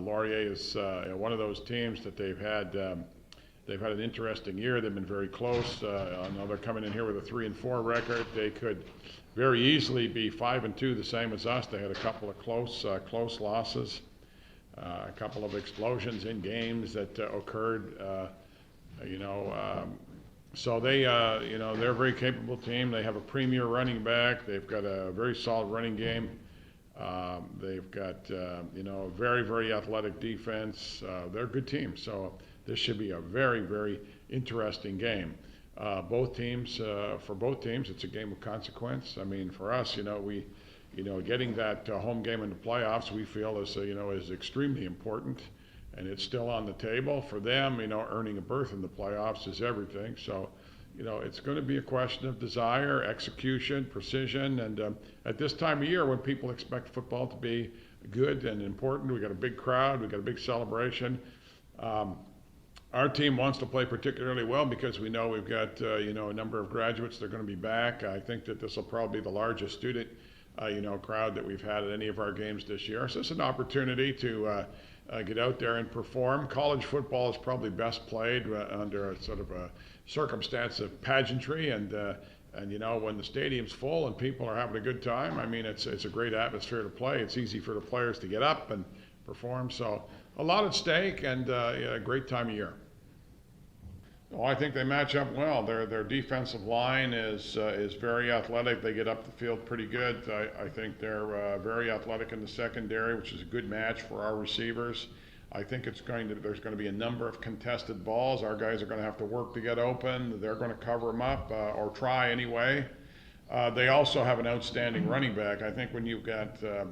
Laurier is one of those teams that they've had an interesting year. They've been very close. I know they're coming in here with a 3-4 record. They could very easily be 5-2, the same as us. They had a couple of close losses, a couple of explosions in games that occurred. You know, so they're a very capable team. They have a premier running back. They've got a very solid running game. They've got a very, very athletic defense. They're a good team. So this should be a very, very interesting game. For both teams, it's a game of consequence. I mean, for us, getting that home game in the playoffs, we feel is extremely important, and it's still on the table. For them, earning a berth in the playoffs is everything. So, it's going to be a question of desire, execution, precision, and at this time of year when people expect football to be good and important, we got a big crowd, we got a big celebration. Our team wants to play particularly well because we know we've got a number of graduates that are going to be back. I think that this will probably be the largest student crowd that we've had at any of our games this year. So it's an opportunity to get out there and perform. College football is probably best played under a sort of a circumstance of pageantry, and when the stadium's full and people are having a good time, I mean, it's a great atmosphere to play. It's easy for the players to get up and perform. So a lot at stake, and a great time of year. Well, I think they match up well. Their defensive line is very athletic. They get up the field pretty good. I think they're very athletic in the secondary, which is a good match for our receivers. I think there's going to be a number of contested balls. Our guys are going to have to work to get open. They're going to cover them up, or try anyway. They also have an outstanding running back. I think when you've got a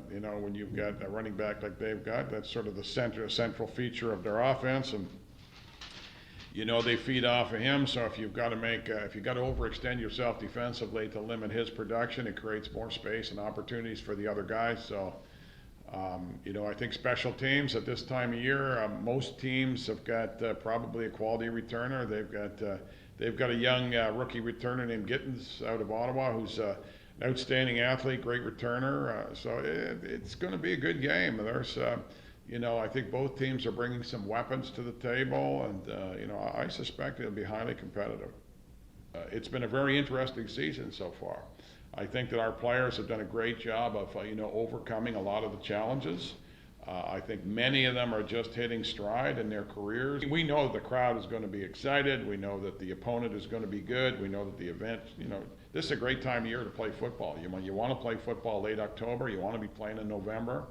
running back like they've got, that's sort of the central feature of their offense, and they feed off of him. So if you've got to overextend yourself defensively to limit his production, it creates more space and opportunities for the other guys. So I think special teams at this time of year, most teams have got probably a quality returner. They've got a young rookie returner named Gittens out of Ottawa, who's an outstanding athlete, great returner. So it's going to be a good game. I think both teams are bringing some weapons to the table, and I suspect it'll be highly competitive. It's been a very interesting season so far. I think that our players have done a great job of overcoming a lot of the challenges. I think many of them are just hitting stride in their careers. We know the crowd is going to be excited. We know that the opponent is going to be good. We know that the event, this is a great time of year to play football. You want to play football late October. You want to be playing in November.